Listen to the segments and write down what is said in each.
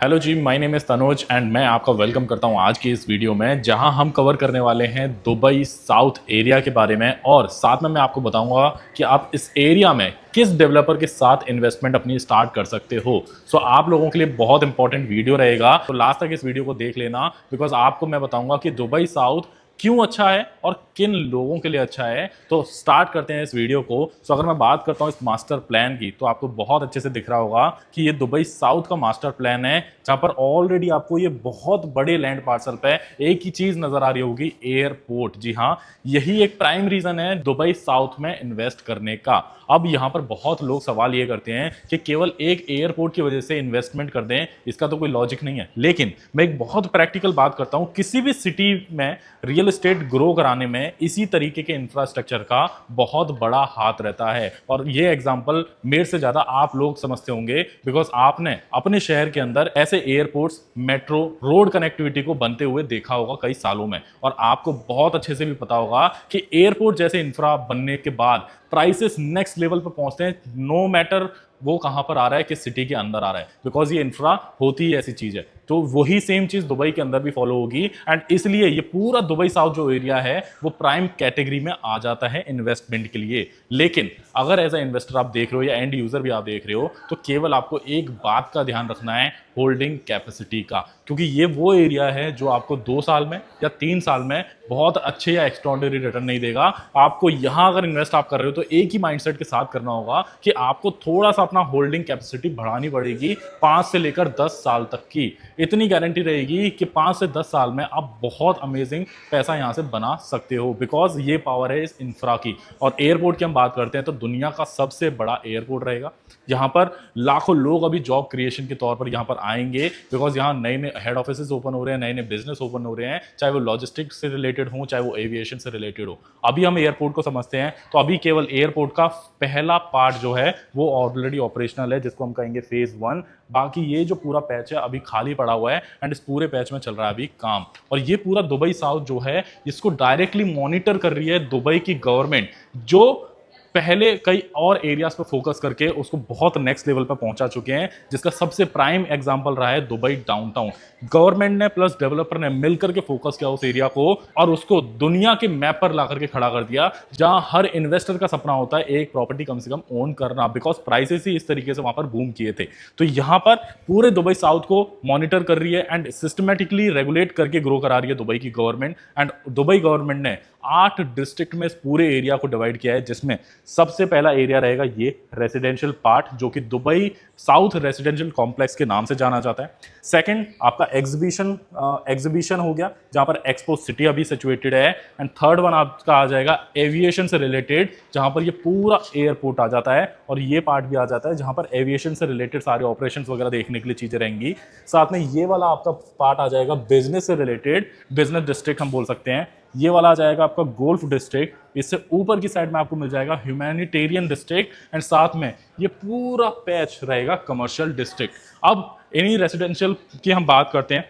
Hello जी, my name is Tanoj and मैं आपका वेलकम करता हूं आज की इस वीडियो में जहां हम कवर करने वाले हैं दुबई साउथ एरिया के बारे में और साथ में मैं आपको बताऊंगा कि आप इस एरिया में किस डेवलपर के साथ इन्वेस्टमेंट अपनी स्टार्ट कर सकते हो। सो आप लोगों के लिए बहुत इंपॉर्टेंट वीडियो रहेगा, तो लास्ट तक इस वीडियो को देख लेना बिकॉज आपको मैं बताऊंगा कि दुबई साउथ क्यों अच्छा है और किन लोगों के लिए अच्छा है। तो स्टार्ट करते हैं इस वीडियो को। सो अगर मैं बात करता हूँ इस मास्टर प्लान की तो आपको बहुत अच्छे से दिख रहा होगा कि ये दुबई साउथ का मास्टर प्लान है जहां पर ऑलरेडी आपको ये बहुत बड़े लैंड पार्सल पे एक ही चीज नजर आ रही होगी, एयरपोर्ट। जी हाँ, यही एक प्राइम रीजन है दुबई साउथ में इन्वेस्ट करने का। अब यहाँ पर बहुत लोग सवाल ये करते हैं कि केवल एक एयरपोर्ट की वजह से इन्वेस्टमेंट कर दें, इसका तो कोई लॉजिक नहीं है। लेकिन मैं एक बहुत प्रैक्टिकल बात करता हूँ, किसी भी सिटी में रियल एस्टेट ग्रो कराने में इसी तरीके के इंफ्रास्ट्रक्चर का बहुत बड़ा हाथ रहता है। और ये एग्जांपल मेरे से ज्यादा आप लोग समझते होंगे बिकॉज आपने अपने शहर के अंदर ऐसे एयरपोर्ट्स, मेट्रो, रोड कनेक्टिविटी को बनते हुए देखा होगा कई सालों में। और आपको बहुत अच्छे से भी पता होगा कि एयरपोर्ट जैसे इंफ्रा बनने के बाद प्राइसेस नेक्स्ट लेवल पर पहुंचते हैं, नो मैटर वो कहां पर आ रहा है, किस सिटी के अंदर आ रहा है, बिकॉज ये इंफ्रा होती ही ऐसी चीज है। तो वही सेम चीज दुबई के अंदर भी फॉलो होगी एंड इसलिए ये पूरा दुबई साउथ जो एरिया है वो प्राइम कैटेगरी में आ जाता है इन्वेस्टमेंट के लिए। लेकिन अगर एज अ इन्वेस्टर आप देख रहे हो या एंड यूजर भी आप देख रहे हो तो केवल आपको एक बात का ध्यान रखना है, होल्डिंग कैपेसिटी का। क्योंकि ये वो एरिया है जो आपको 2 साल में या 3 साल में बहुत अच्छे या एक्स्ट्रॉर्डिनरी रिटर्न नहीं देगा। आपको यहां अगर इन्वेस्ट आप कर रहे हो तो एक ही माइंडसेट के साथ करना होगा कि आपको थोड़ा सा अपना होल्डिंग कैपेसिटी बढ़ानी पड़ेगी 5 से लेकर 10 साल तक की। इतनी गारंटी रहेगी कि 5 से 10 साल में आप बहुत अमेजिंग पैसा यहां से बना सकते हो बिकॉज ये पावर है इस इंफ्रा की। और एयरपोर्ट की हम बात करते हैं तो दुनिया का सबसे बड़ा एयरपोर्ट रहेगा। यहाँ पर लाखों लोग अभी जॉब क्रिएशन के तौर पर यहाँ पर आएंगे बिकॉज यहाँ नए नए हेड ऑफिस ओपन हो रहे हैं, नए नए बिजनेस ओपन हो रहे हैं, चाहे वो लॉजिस्टिक्स से रिलेटेड हो चाहे वो एविएशन से रिलेटेड हो। अभी हम एयरपोर्ट को समझते हैं तो अभी केवल एयरपोर्ट का पहला पार्ट जो है वो ऑलरेडी ऑपरेशनल है जिसको हम कहेंगे फेज 1। बाकी ये जो पूरा पैच है अभी खाली पड़ा हुआ है एंड इस पूरे पैच में चल रहा है अभी काम। और ये पूरा दुबई साउथ जो है इसको डायरेक्टली मॉनिटर कर रही है दुबई की गवर्नमेंट, जो पहले कई और एरियाज पर फोकस करके उसको बहुत नेक्स्ट लेवल पर पहुंचा चुके हैं, जिसका सबसे प्राइम एग्जांपल रहा है दुबई डाउनटाउन। गवर्नमेंट ने प्लस डेवलपर ने मिलकर के फोकस किया उस एरिया को और उसको दुनिया के मैप पर ला करके खड़ा कर दिया, जहां हर इन्वेस्टर का सपना होता है एक प्रॉपर्टी कम से कम ओन करना, बिकॉज प्राइसेस ही इस तरीके से वहां पर बूम किए थे। तो यहां पर पूरे दुबई साउथ को मॉनिटर कर रही है एंड सिस्टमेटिकली रेगुलेट करके ग्रो करा रही है दुबई की गवर्नमेंट। एंड दुबई गवर्नमेंट ने 8 डिस्ट्रिक्ट में इस पूरे एरिया को डिवाइड किया है, जिसमें सबसे पहला एरिया रहेगा ये रेसिडेंशियल पार्ट जो कि दुबई साउथ रेसिडेंशियल कॉम्प्लेक्स के नाम से जाना जाता है। सेकंड आपका एग्जीबिशन हो गया जहां पर एक्सपो सिटी अभी सिचुएटेड है। एंड थर्ड वन आपका आ जाएगा एविएशन से रिलेटेड, जहां पर ये पूरा एयरपोर्ट आ जाता है और ये पार्ट भी आ जाता है जहां पर एविएशन से रिलेटेड सारे ऑपरेशंस वगैरह देखने के लिए चीजें रहेंगी। साथ में ये वाला आपका पार्ट आ जाएगा बिजनेस से रिलेटेड, बिजनेस डिस्ट्रिक्ट हम बोल सकते हैं। ये वाला आ जाएगा आपका गोल्फ डिस्ट्रिक्ट, इससे ऊपर की साइड में आपको मिल जाएगा ह्यूमैनिटेरियन डिस्ट्रिक्ट एंड साथ में ये पूरा पैच रहेगा कमर्शियल डिस्ट्रिक्ट। अब इन्हीं रेसिडेंशियल की हम बात करते हैं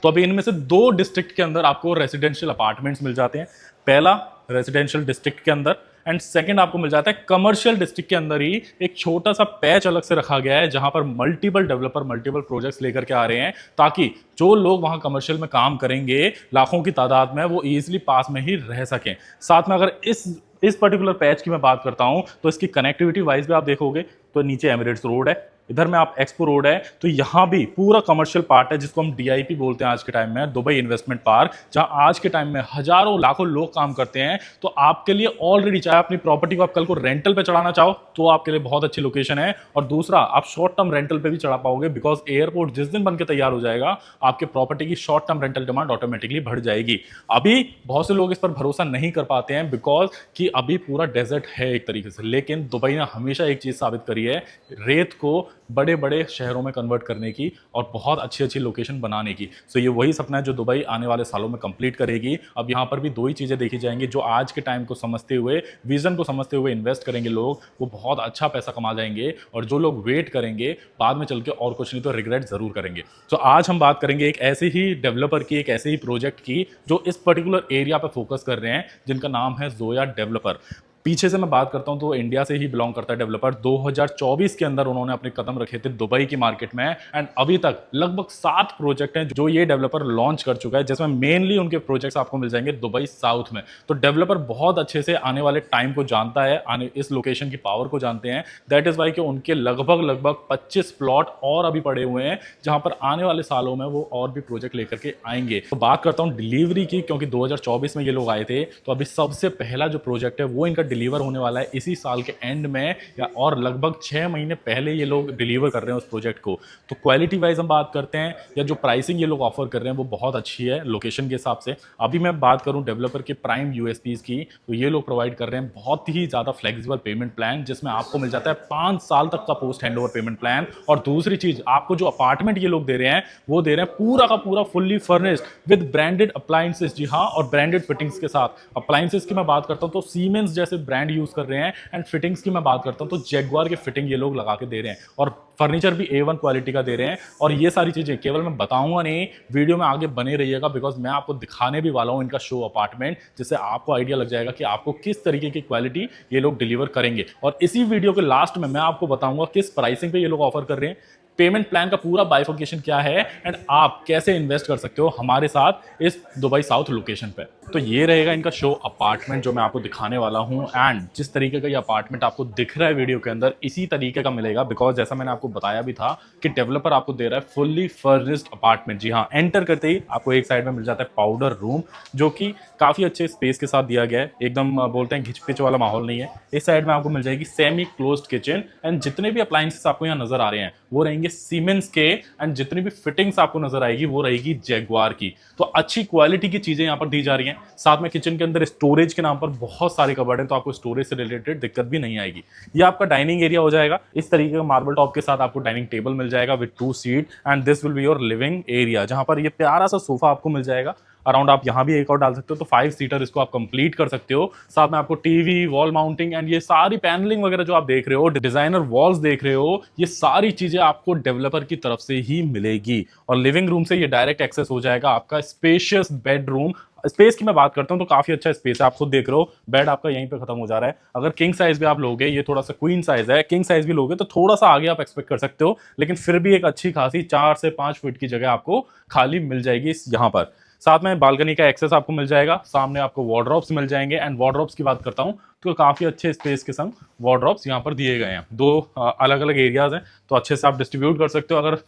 तो अभी इनमें से 2 डिस्ट्रिक्ट के अंदर आपको रेसिडेंशियल अपार्टमेंट्स मिल जाते हैं। पहला रेसिडेंशियल डिस्ट्रिक्ट के अंदर एंड सेकंड आपको मिल जाता है कमर्शियल डिस्ट्रिक्ट के अंदर ही एक छोटा सा पैच अलग से रखा गया है जहां पर मल्टीपल डेवलपर मल्टीपल प्रोजेक्ट्स लेकर के आ रहे हैं, ताकि जो लोग वहां कमर्शियल में काम करेंगे लाखों की तादाद में वो इजीली पास में ही रह सकें। साथ में अगर इस पर्टिकुलर पैच की मैं बात करता हूं तो इसकी कनेक्टिविटी वाइज भी आप देखोगे तो नीचे एमिरेट्स रोड है, इधर में आप एक्सपो रोड है, तो यहां भी पूरा कमर्शियल पार्ट है जिसको हम डीआईपी बोलते हैं आज के टाइम में, दुबई इन्वेस्टमेंट पार्क, जहां आज के टाइम में हजारों लाखों लोग काम करते हैं। तो आपके लिए ऑलरेडी चाहे अपनी प्रॉपर्टी को आप कल को रेंटल पे चढ़ाना चाहो तो आपके लिए बहुत अच्छी लोकेशन है। और दूसरा आप शॉर्ट टर्म रेंटल पे भी चढ़ा पाओगे बिकॉज एयरपोर्ट जिस दिन बनकर तैयार हो जाएगा आपके प्रॉपर्टी की short term rental demand automatically बढ़ जाएगी। अभी बहुत से लोग इस पर भरोसा नहीं कर पाते हैं बिकॉज कि अभी पूरा डेजर्ट है एक तरीके से, लेकिन दुबई ने हमेशा एक चीज साबित करी है, रेत को बड़े बड़े शहरों में कन्वर्ट करने की और बहुत अच्छी अच्छी लोकेशन बनाने की। सो ये वही सपना है जो दुबई आने वाले सालों में कंप्लीट करेगी। अब यहाँ पर भी 2 ही चीज़ें देखी जाएंगी, जो आज के टाइम को समझते हुए, विजन को समझते हुए इन्वेस्ट करेंगे लोग वो बहुत अच्छा पैसा कमा जाएंगे, और जो लोग वेट करेंगे बाद में चल के और कुछ नहीं तो रिग्रेट जरूर करेंगे। तो आज हम बात करेंगे एक ऐसे ही डेवलपर की, एक ऐसे ही प्रोजेक्ट की जो इस पर्टिकुलर एरिया पर फोकस कर रहे हैं, जिनका नाम है जोया डेवलपर। पीछे से मैं बात करता हूं तो इंडिया से ही बिलोंग करता है डेवलपर। 2024 के अंदर उन्होंने अपने कदम रखे थे दुबई की मार्केट में, एंड अभी तक लगभग 7 प्रोजेक्ट हैं जो ये डेवलपर लॉन्च कर चुका है, जिसमें मेनली उनके प्रोजेक्ट्स आपको मिल जाएंगे दुबई साउथ में। तो डेवलपर बहुत अच्छे से आने वाले टाइम को जानता है, आने इस लोकेशन की पावर को जानते हैं। दैट इज वाई कि उनके लगभग 25 प्लॉट और अभी पड़े हुए हैं, जहां पर आने वाले सालों में वो और भी प्रोजेक्ट लेकर के आएंगे। तो बात करता हूं डिलीवरी की, क्योंकि 2024 में ये लोग आए थे, तो अभी सबसे पहला जो प्रोजेक्ट है वो इनका डिलीवर होने वाला है इसी साल के एंड में, या और लगभग 6 महीने पहले ये लोग डिलीवर कर रहे हैं उस प्रोजेक्ट को। तो क्वालिटी वाइज हम बात करते हैं, या जो प्राइसिंग ये लोग ऑफर कर रहे हैं वो बहुत अच्छी है लोकेशन के हिसाब से। अभी मैं बात करूं डेवलपर के प्राइम यूएसपीज की, तो ये लोग प्रोवाइड कर रहे हैं बहुत ही ज़्यादा फ्लेक्सिबल पेमेंट प्लान, जिसमें आपको मिल जाता है 5 साल तक का post hand over payment plan. और दूसरी चीज़, आपको जो अपार्टमेंट ये लोग दे रहे हैं वो दे रहे हैं पूरा का पूरा fully furnished with branded appliances. जी हाँ, और ब्रांडेड फिटिंग्स के साथ। अप्लायंसेस की मैं बात करता हूं तो सीमेंस जैसे ब्रांड यूज कर रहे हैं, एंड फिटिंग्स की मैं बात करता हूं तो जैगुआर के फिटिंग ये लोग लगा के दे रहे हैं, और फर्नीचर भी A1 क्वालिटी का दे रहे हैं। और ये सारी चीजें केवल मैं बताऊंगा नहीं, वीडियो में आगे बने रहिएगा, बिकॉज मैं आपको दिखाने भी वाला हूं इनका शो अपार्टमेंट, जिससे आपको आइडिया लग जाएगा कि आपको किस तरीके की क्वालिटी ये लोग डिलीवर करेंगे। और इसी वीडियो के लास्ट में मैं आपको बताऊंगा किस प्राइसिंग पे ये लोग ऑफर कर रहे हैं, पेमेंट प्लान का पूरा बाइफिकेशन क्या है, एंड आप कैसे इन्वेस्ट कर सकते हो हमारे साथ इस दुबई साउथ लोकेशन पे। तो ये रहेगा इनका शो अपार्टमेंट जो मैं आपको दिखाने वाला हूं, एंड जिस तरीके का ये अपार्टमेंट आपको दिख रहा है वीडियो के अंदर, इसी तरीके का मिलेगा, बिकॉज जैसा मैंने आपको बताया भी था कि डेवलपर आपको दे रहा है फुल्ली फर्निश्ड अपार्टमेंट। जी हाँ, एंटर करते ही आपको एक साइड में मिल जाता है पाउडर रूम, जो कि काफी अच्छे स्पेस के साथ दिया गया है, एकदम बोलते हैं घिचपिच वाला माहौल नहीं है। इस साइड में आपको मिल जाएगी सेमी क्लोज्ड किचन, एंड जितने भी अप्लायंसेस आपको यहाँ नजर आ रहे हैं वो रहेंगे सीमेंस के, एंड जितनी भी फिटिंग्स आपको नजर आएगी वो रहेगी जैगुआर की। तो अच्छी क्वालिटी की चीजें यहाँ पर दी जा रही हैं। साथ में किचन के अंदर स्टोरेज के नाम पर बहुत सारे कबर्ड हैं, तो आपको स्टोरेज से रिलेटेड दिक्कत भी नहीं आएगी। ये आपका डाइनिंग एरिया हो जाएगा, इस तरीके का मार्बल टॉप के साथ आपको डाइनिंग टेबल मिल जाएगा with 2 seat, and this will be your living area, जहां पर ये प्यारा सा सोफा आपको मिल जाएगा। अराउंड आप यहाँ भी एक और डाल सकते हो, तो 5 सीटर इसको आप कंप्लीट कर सकते हो। साथ में आपको टीवी, वॉल माउंटिंग, एंड ये सारी पैनलिंग वगैरह जो आप देख रहे हो, डिजाइनर वॉल्स देख रहे हो, ये सारी चीजें आपको डेवलपर की तरफ से ही मिलेगी। और लिविंग रूम से ये डायरेक्ट एक्सेस हो जाएगा आपका स्पेशियस बेडरूम। स्पेस की मैं बात करता हूं तो काफी अच्छा स्पेस है, आप खुद देख रहे हो, बेड आपका यहीं पे खत्म हो जा रहा है। अगर किंग साइज भी आप लोगे, ये थोड़ा सा क्वीन साइज है, किंग साइज भी लोगे तो थोड़ा सा आगे आप एक्सपेक्ट कर सकते हो, लेकिन फिर भी एक अच्छी खासी 4 से 5 फीट की जगह आपको खाली मिल जाएगी यहाँ पर। साथ में बालकनी का एक्सेस आपको मिल जाएगा, सामने आपको वार्डरोब्स मिल जाएंगे, एंड वार्डरोब्स की बात करता हूं तो काफी अच्छे स्पेस के संग वार्डरोब्स यहाँ पर दिए गए हैं। 2 अलग अलग एरियाज हैं, तो अच्छे से आप डिस्ट्रीब्यूट कर सकते हो अगर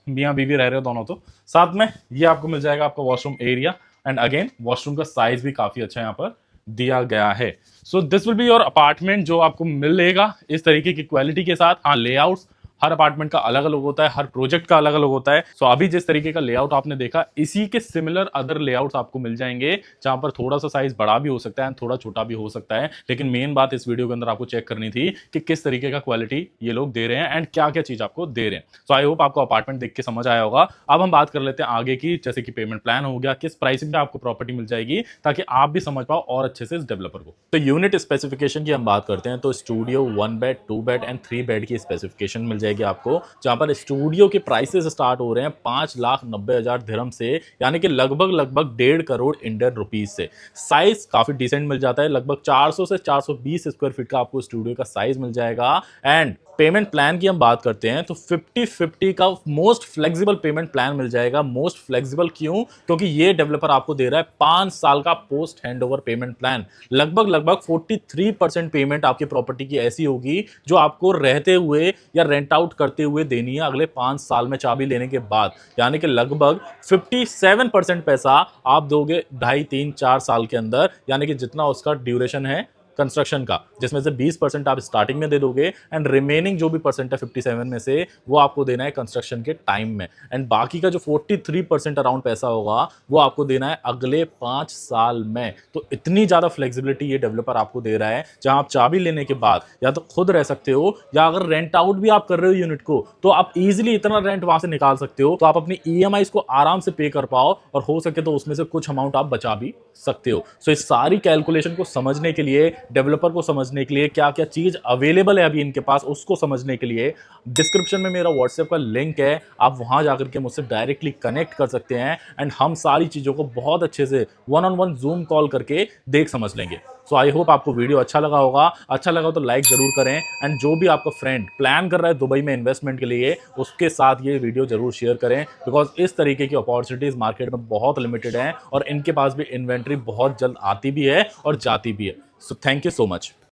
मियाँ बीवी रह रहे हो दोनों। तो साथ में ये आपको मिल जाएगा आपका washroom area, and again washroom का साइज भी काफी अच्छा यहाँ पर दिया गया है। So this will be your apartment जो आपको मिलेगा इस तरीके की क्वालिटी के साथ। हाँ, लेआउट्स हर अपार्टमेंट का अलग अलग होता है, हर प्रोजेक्ट का अलग अलग होता है। सो अभी जिस तरीके का लेआउट आपने देखा, इसी के सिमिलर अदर लेआउट्स आपको मिल जाएंगे, जहां पर थोड़ा सा साइज बड़ा भी हो सकता है, थोड़ा छोटा भी हो सकता है। लेकिन मेन बात इस वीडियो के अंदर आपको चेक करनी थी कि किस तरीके का क्वालिटी ये लोग दे रहे हैं, एंड क्या क्या चीज आपको दे रहे हैं। सो आई होप आपको अपार्टमेंट देख के समझ आया होगा। अब हम बात कर लेते हैं आगे की, जैसे कि पेमेंट प्लान हो गया, किस प्राइसिंग पे आपको प्रॉपर्टी मिल जाएगी, ताकि आप भी समझ पाओ और अच्छे से इस डेवलपर को। तो यूनिट स्पेसिफिकेशन की हम बात करते हैं, तो studio 1 bed, 2 bed and 3 bed की स्पेसिफिकेशन मिल जाएगी आपको, जहां पर स्टूडियो के प्राइसेस स्टार्ट हो रहे हैं 5,90,000 दिरहम से, यानी कि लगभग 1.5 करोड़ इंडियन रुपीस से। साइज काफी डिसेंट मिल जाता है, लगभग 400 से 420 स्क्वायर फीट का आपको स्टूडियो का साइज मिल जाएगा। एंड पेमेंट प्लान की हम बात करते हैं तो 50-50 का मोस्ट फ्लेक्सिबल पेमेंट प्लान मिल जाएगा। मोस्ट फ्लेक्सिबल क्यों? क्योंकि ये डेवलपर आपको दे रहा है 5 साल का पोस्ट हैंडओवर पेमेंट प्लान। लगभग 43% पेमेंट आपकी प्रॉपर्टी की ऐसी होगी जो आपको रहते हुए या रेंट आउट करते हुए देनी है अगले 5 साल में चाबी लेने के बाद, यानी कि लगभग 57% पैसा आप दोगे 2.5-3-4 साल के अंदर, यानी कि जितना उसका ड्यूरेशन है कंस्ट्रक्शन का, जिसमें से 20% आप स्टार्टिंग में दे दोगे, एंड रिमेनिंग जो भी परसेंट है 57 में से वो आपको देना है कंस्ट्रक्शन के टाइम में, एंड बाकी का जो 43% अराउंड पैसा होगा वो आपको देना है अगले 5 साल में। तो इतनी ज़्यादा फ्लेक्सिबिलिटी ये डेवलपर आपको दे रहा है, जहां आप चाबी लेने के बाद या तो खुद रह सकते हो, या अगर रेंट आउट भी आप कर रहे हो यूनिट को, तो आप इजिली इतना रेंट वहां से निकाल सकते हो, तो आप अपनी EMIs को आराम से पे कर पाओ, और हो सके तो उसमें से कुछ अमाउंट आप बचा भी सकते हो। सो इस सारी कैलकुलेशन को समझने के लिए डेवलपर को समझने के लिए, क्या क्या चीज़ अवेलेबल है अभी इनके पास उसको समझने के लिए डिस्क्रिप्शन में मेरा व्हाट्सएप का लिंक है, आप वहाँ जाकर के मुझसे डायरेक्टली कनेक्ट कर सकते हैं एंड हम सारी चीज़ों को बहुत अच्छे से one on one zoom call करके देख समझ लेंगे। सो आई होप आपको वीडियो अच्छा लगा होगा। अच्छा लगा तो लाइक जरूर करें एंड जो भी आपका फ्रेंड प्लान कर रहा है दुबई में इन्वेस्टमेंट के लिए उसके साथ ये वीडियो जरूर शेयर करें, बिकॉज इस तरीके की अपॉर्चुनिटीज मार्केट में बहुत लिमिटेड हैं और इनके पास भी इन्वेंट्री बहुत जल्द आती भी है और जाती भी है। So thank you so much.